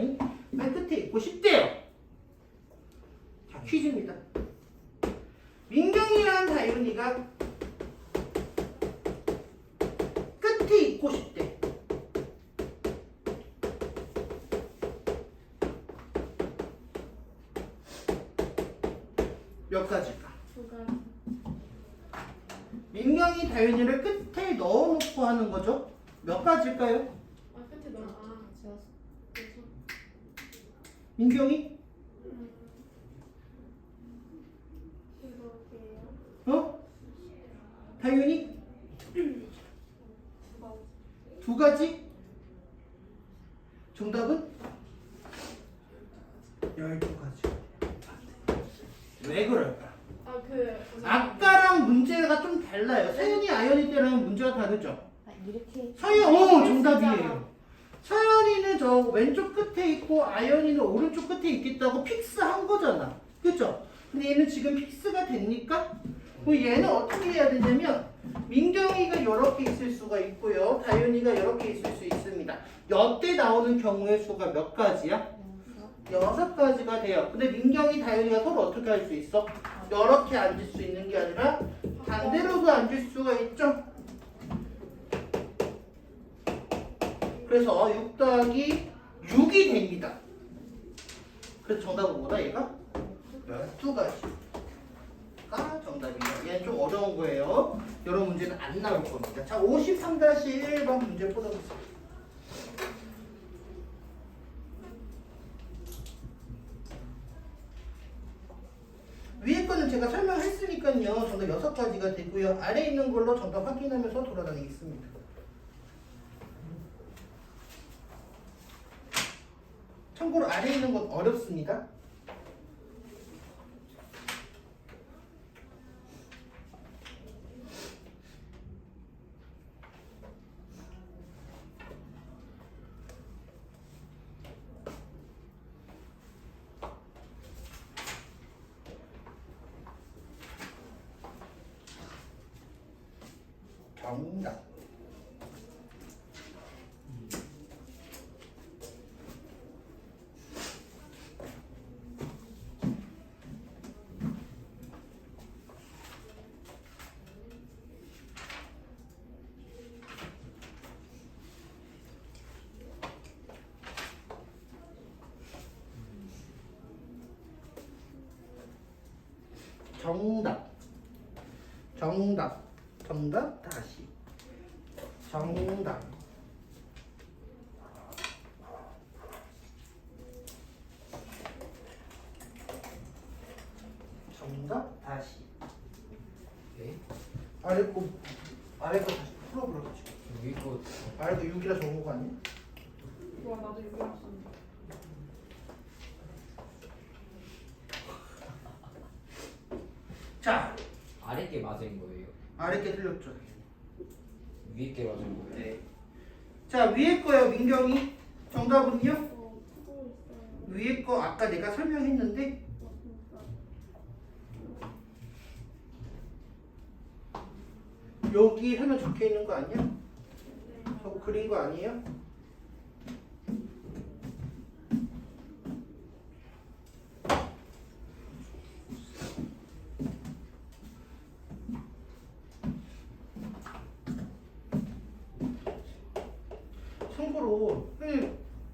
맨 끝에 있고 싶대요. 자, 퀴즈입니다. 민경이란 다윤이가 끝에 있고 싶대. 몇 가지일까? 2가지. 민경이 다윤이를 끝에 넣어놓고 하는 거죠. 몇 가지일까요? 아 끝에 넣어. 아 제가 그래서 민경이? 이렇게요. 어? 다윤이? 2가지? 정답은? 12가지. 왜 그럴까? 아까랑 문제가 좀 달라요. 서연이 아연이 때랑 문제가 다르죠? 이렇게 정답이에요. 서연이는 저 왼쪽 끝에 있고 아연이는 오른쪽 끝에 있겠다고 픽스한 거잖아. 그쵸? 근데 얘는 지금 픽스가 됩니까? 그럼 얘는 어떻게 해야 되냐면 민경이가 이렇게 있을 수가 있고요. 다윤이가 이렇게 있을 수 있습니다. 여태 나오는 경우의 수가 몇 가지야? 6가지가 돼요. 근데 민경이, 다윤이가 서로 어떻게 할 수 있어? 이렇게 앉을 수 있는 게 아니라 반대로도 앉을 수가 있죠. 그래서 6 더하기 6이 됩니다. 그래서 정답은 뭐다 얘가? 12가지가 정답이에요. 얘는 좀 어려운 거예요. 이런 문제는 안 나올 겁니다. 자, 53-1번 문제 풀어보세요. 위에 거는 제가 설명했으니까요. 정답 6가지가 되고요. 아래에 있는 걸로 정답 확인하면서 돌아다니겠습니다. 참고로 아래에 있는 건 어렵습니다. 정답. 정답 다시 정답 다시 네? 아래 거 다시 풀어보라고. 위에 거 아래 거 6이라 적은 거 아니야? 와 나도 여기 왔었는데. 자, 아래 게 맞은 거예요? 아래 게 틀렸죠. 위에 게 맞은 거예요? 네. 자, 위에 거요, 민경이. 정답은요? 푸고 있어요. 위에 거 아까 내가 설명했는데 여기 설명 적혀 있는 거 아니야? 저거 그린 거 아니에요? 참고로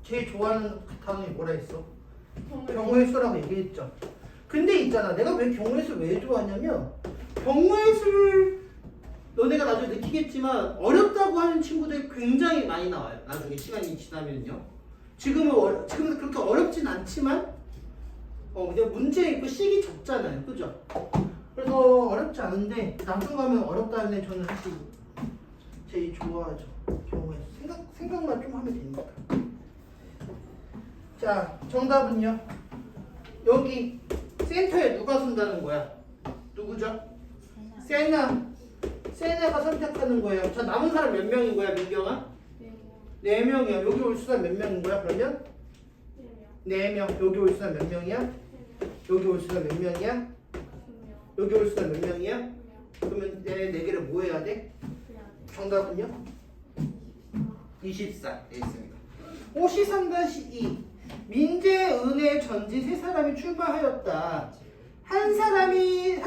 제일 좋아하는 단어이 뭐라 했어? 경우의 수라고 얘기했죠. 근데 있잖아, 내가 왜 경우의 수를 왜 좋아하냐면 경우의 수를 너네가 나중에 느끼겠지만 어렵다고 하는 친구들이 굉장히 많이 나와요. 나중에 시간이 지나면요. 지금은 그렇게 어렵진 않지만 그냥 문제 있고 식이 적잖아요. 그죠? 그래서 어렵지 않은데 나중 가면 어렵다는 애 저는 사실 제일 좋아하죠. 경우에 생각만 좀 하면 되니까. 자, 정답은요. 여기 센터에 누가 쓴다는 거야? 누구죠? 세나가 선택하는 거예요. 자, 남은 사람 몇 명인 거야, 민경아? 네 명. 4명이야. 여기 올 사람 몇 명인 거야, 그러면? 네 명. 4명. 여기 올 사람 몇 명이야? 네 명. 여기 올 사람 몇 명이야? 2명. 여기 올 사람 몇 명이야? 2명. 그러면 네 개를 뭐 해야 돼? 그래야 돼. 정답은요? 24 되겠습니다. 53-2 민재, 은혜, 전지 세 사람이 출마하였다. 한 사람씩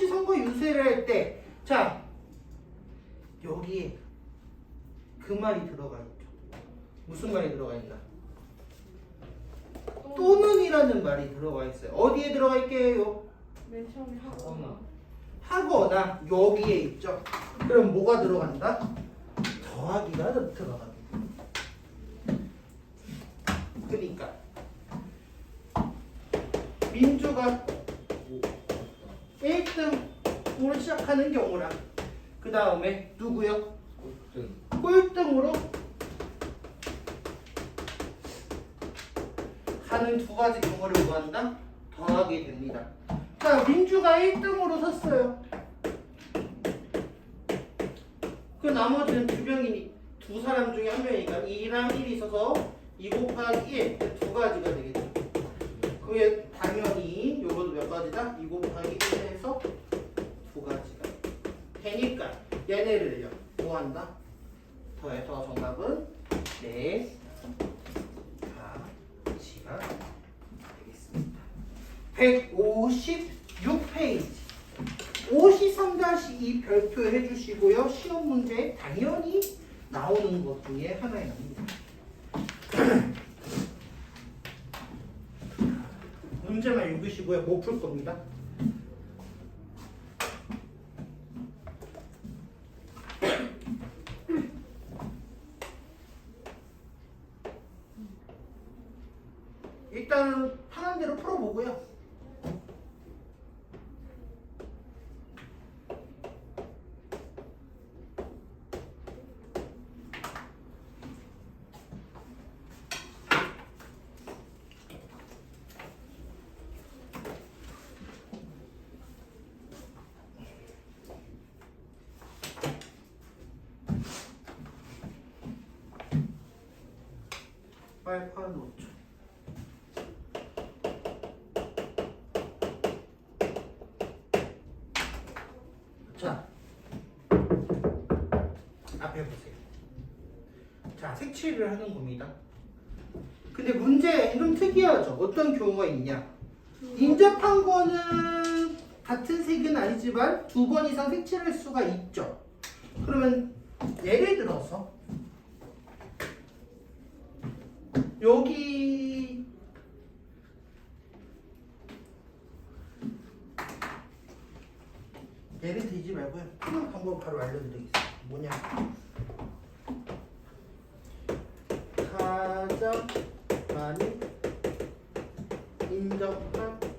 선거 유세를 할 때, 자 여기에 그 말이 들어가 있죠. 무슨 말이 들어가 있나? 또는이라는 말이 들어가 있어요. 어디에 들어가 있게요? 맨 처음에 하거나. 하거나 여기에 있죠. 그럼 뭐가 들어간다? 더하기가 들어갑니다. 그러니까 민주가 1등으로 시작하는 경우랑 그 다음에 누구요? 꼴등으로 하는 두 가지 경우를 뭐 한다? 더하게 됩니다. 자, 민주가 1등으로 섰어요. 그 나머지는 두 사람 중에 한 명이니까 2랑 1이 있어서 2 곱하기 1, 두 가지가 되겠죠. 그게 당연히 요것도 몇 가지다? 2 곱하기 1에서 두 가지가 되니까 얘네를요 뭐 한다? 더해서 정답은 네 가지가 되겠습니다. 156페이지 53-2 별표해 주시고요. 시험 문제에 당연히 나오는 것 중에 하나입니다. 문제만 읽으시고요. 못 풀 겁니다. 일단 편한 대로 풀어보고요. 빨파 노초. 자, 앞에 보세요. 자, 색칠을 하는 겁니다. 근데 문제 좀 특이하죠. 어떤 경우가 있냐? 인접한 거는 같은 색은 아니지만 2번 이상 색칠할 수가 있죠. 그러면 예를 들어서 여기 예를 들지 말고요. 푸는 방법 바로 알려드리겠습니다. 뭐냐? 가장 많이 인접한 곳에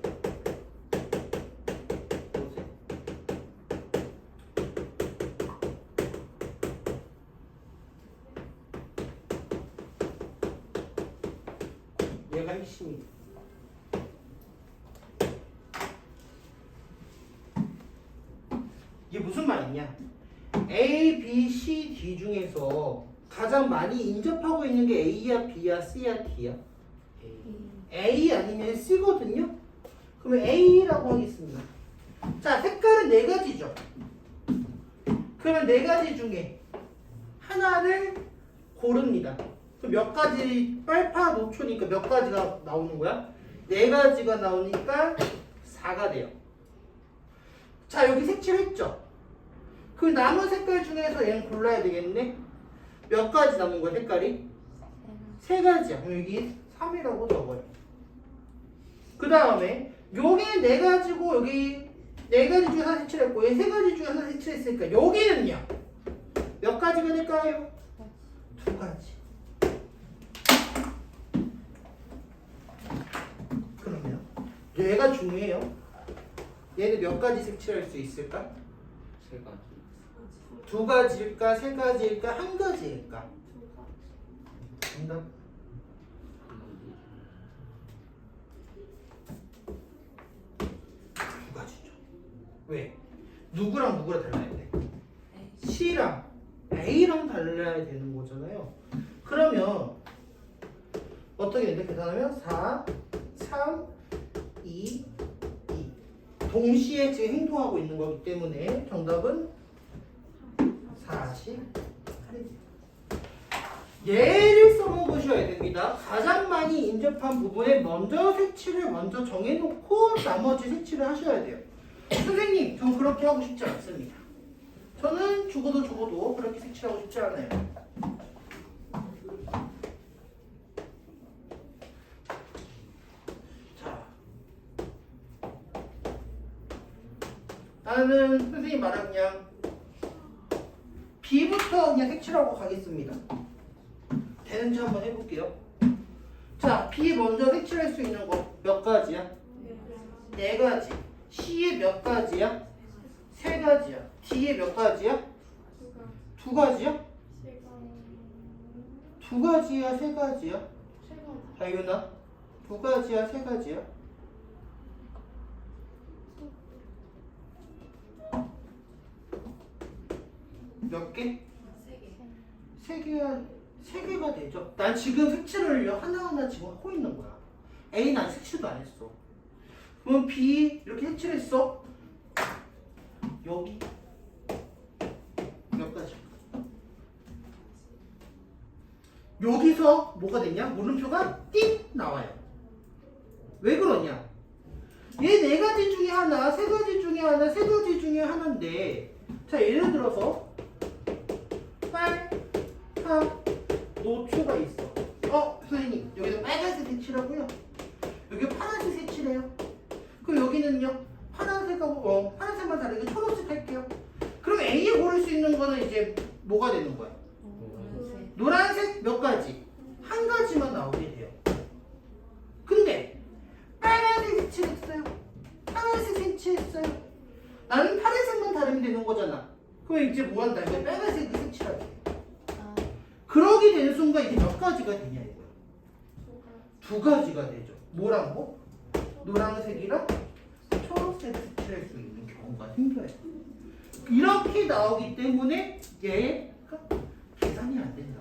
얘가 핵심이에요. 이게 무슨 말이냐? A, B, C, D 중에서 가장 많이 인접하고 있는 게 A야, B야, C야, D야? A 아니면 C거든요? 그러면 A라고 하겠습니다. 자, 색깔은 4가지죠? 그러면 4가지 중에 하나를 고릅니다. 그럼 몇 가지, 빨파 노초니까 몇 가지가 나오는 거야? 4가지가 나오니까 4가 돼요. 자, 여기 색칠했죠? 그 남은 색깔 중에서 얘는 골라야 되겠네? 몇 가지 남은 거야, 색깔이? 3가지야. 그럼 여기 3이라고 적어요. 그 다음에 여기 4가지고 여기 4가지 중에 하나 색칠했고 얘 3가지 중에 하나 색칠했으니까 여기는요? 몇 가지가 될까요? 2가지. 그러면 얘가 중요해요. 얘는 몇 가지 색칠할 수 있을까? 세 가지. 두 가지일까? 세 가지일까? 한 가지일까? 정답. 두 가지죠. 왜? 누구랑 누구랑 달라야 돼? C랑 A랑 달라야 되는 거잖아요. 그러면 어떻게 된다? 계산하면 4, 3, 2, 2. 동시에 지금 행동하고 있는 거기 때문에 정답은 48입니다. 얘를 써먹으셔야 됩니다. 가장 많이 인접한 부분에 먼저 색칠을 먼저 정해놓고 나머지 색칠을 하셔야 돼요. 선생님, 전 그렇게 하고 싶지 않습니다. 저는 죽어도 그렇게 색칠하고 싶지 않아요. 자, 나는 선생님 말한 그냥 B부터 그냥 색칠하고 가겠습니다. 되는지 한번 해볼게요. 자, B 먼저 색칠할 수 있는 거 몇 가지야? 네 가지. C에 몇 가지야? 세 가지야. D에 몇 가지야? 두 가지야? 두 가지야, 세 가지야? 다이윤아? 두 가지야, 세 가지야? 몇 개? 세 개야. 세 개가 되죠. 난 지금 색칠을 하나하나 지금 하고 있는 거야. A 난 색칠도 안 했어. 그럼 B 이렇게 색칠했어. 여기 몇 가지? 여기서 뭐가 됐냐? 물음표가 띵 나와요. 왜 그러냐? 얘 네 가지 중에 하나, 세 가지 중에 하나, 세 가지 중에 하나인데, 자 예를 들어서 빨, 파, 노초가 있어. 선생님 여기서 빨간색 색칠하고요. 여기 파란색 색칠해요. 그럼 여기는요 파란색하고 파란색만 다르게 초록색 할게요. 그럼 A에 고를 수 있는 거는 이제 뭐가 되는 거야? 노란색 몇 가지? 한 가지만 나오게 돼요. 근데 빨간색 색칠했어요. 파란색 색칠했어요. 나는 파란색만 다르면 되는 거잖아. 그럼 이제 뭐 한다? 이제 빨간색 색칠하게. 그러게 되는 순간 이게 몇 가지가 되냐 이거야. 두 가지가 되죠. 뭐랑 뭐? 노란색이랑 초록색 색칠할 수 있는 경우가 생겨요. 이렇게 나오기 때문에 얘가 계산이 안 된다.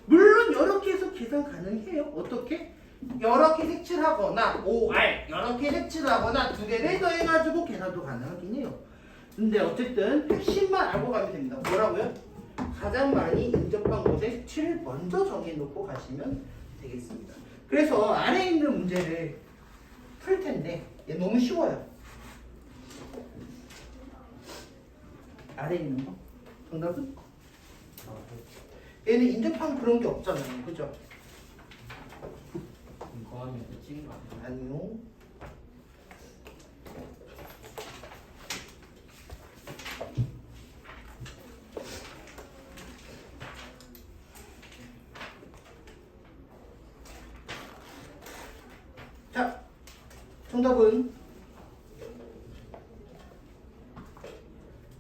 물론 이렇게 해서 계산 가능해요. 어떻게? 이렇게 색칠하거나 OR 이렇게 색칠하거나 두 개를 더해가지고 계산도 가능하긴 해요. 근데 어쨌든 핵심만 알고 가면 됩니다. 뭐라고요? 가장 많이 인접한 곳에 색칠을 먼저 정해놓고 가시면 되겠습니다. 그래서 아래에 있는 문제를 풀 텐데 얘 너무 쉬워요. 아래에 있는 거 정답은? 얘는 인접한 그런 게 없잖아요. 그죠? 이거 하면 끝인 거 아니야? 아니요. 자, 정답은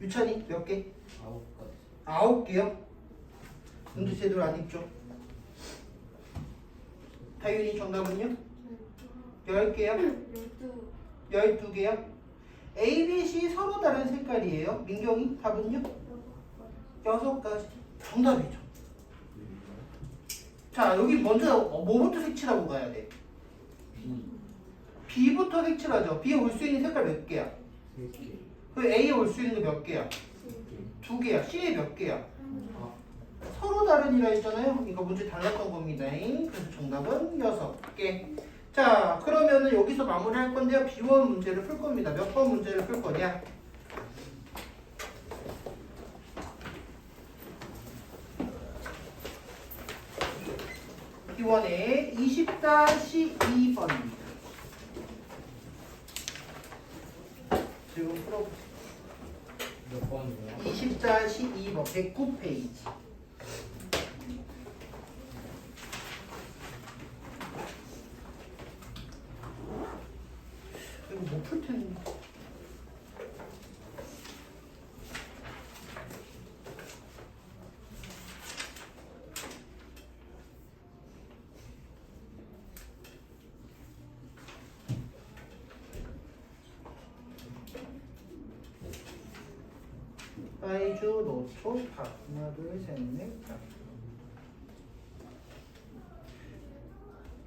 유찬이 몇 개? 9가지. 9개요? 문제 제대로 안 읽죠? 다윤이 정답은요? 10개요? 12개요? A, B, C 서로 다른 색깔이에요. 민경이 답은요? 6가지. 정답이죠. 자, 여기 먼저 뭐부터 색칠하고 가야 돼? B부터 색칠하죠. B에 올 수 있는 색깔 몇 개야? 3개. 그 A에 올 수 있는 거 몇 개야? 2개야. C에 몇 개야? 서로 다른이라 했잖아요. 이거 문제 달랐던 겁니다. 그래서 정답은 6개. 자, 그러면은 여기서 마무리할 건데요. B1 문제를 풀 겁니다. 몇 번 문제를 풀 거냐? B1의 20-2번입니다. 지금 풀어보세요. 몇 번이에요? 20-2번 109페이지. 이거 못 풀 텐데. 사이즈 노초 파 하나 둘셋넷 다.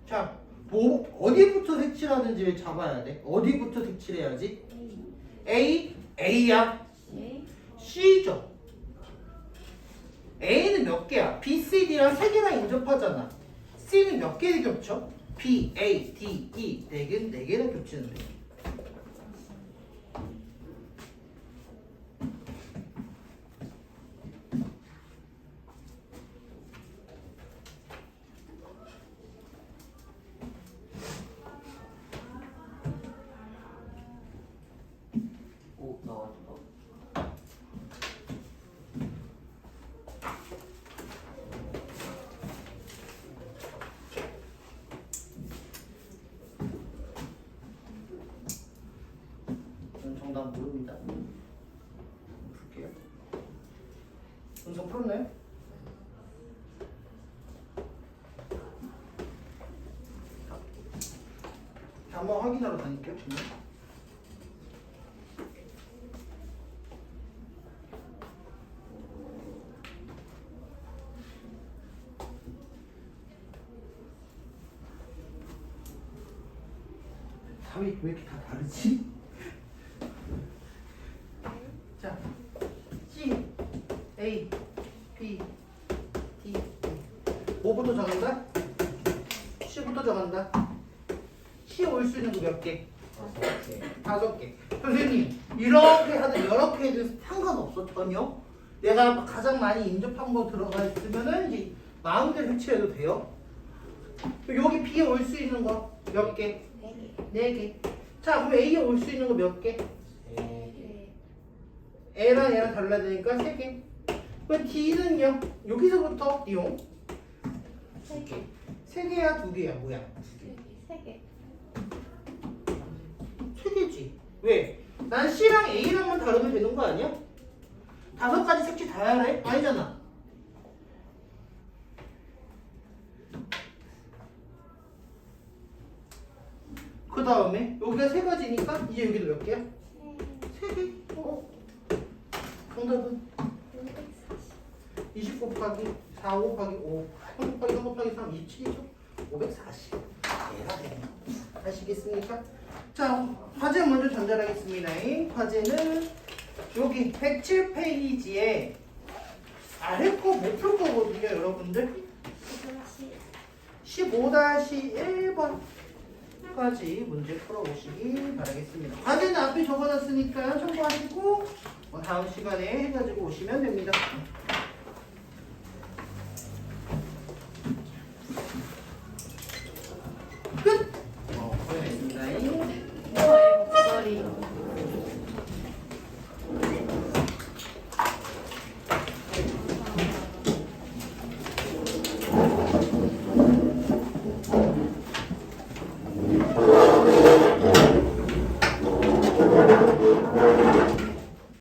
자, 뭐 어디부터 색칠하는지 잡아야 돼. 어디부터 색칠해야지? A야. C죠. A는 몇 개야? B, C, D랑 3개랑 인접하잖아. C는 몇 개 겹쳐? B, A, D, E 4개는 겹치는데. 오 나왔다. 저는 정답 모릅니다. 풀게요. 분석 풀었나요? 자, 한번 확인하러 다닐게요. 그러면. 답이 왜 이렇게 다 다르지? 자, C, A, B, D, E. 뭐부터 정한다? C부터 정한다. C 올 수 있는 거 몇 개? 5개. 선생님, 이렇게 하든 이렇게 해도 상관없어, 전혀. 내가 가장 많이 인접한 거 들어가 있으면은 이제 마음대로 색칠해도 돼요. 여기 B에 올 수 있는 거 몇 개? 4개. 자, 그럼 A에 올 수 있는 거 몇 개? A랑 얘랑 달라야 되니까 3개. 그럼 D는요? 여기서부터 이용 3개야 2개야 뭐야? 3개지. 왜? 난 C랑 A랑만 다르면 되는 거 아니야? 5가지 색칠 다 해야 해? 아니잖아. 그 다음에 여기가 3가지니까 이제 여기도 몇 개야? 3개. 정답은 20 곱하기 4 곱하기 5 3 곱하기 3 곱하기 3 27이죠? 540. 얘가 되네요. 아시겠습니까? 자, 과제 먼저 전달하겠습니다. 과제는 여기 107페이지에 아래 거 못 풀 거거든요, 여러분들. 15-1번까지 문제 풀어오시기 바라겠습니다. 과제는 앞에 적어놨으니까 참고하시고 다음 시간에 해가지고 오시면 됩니다.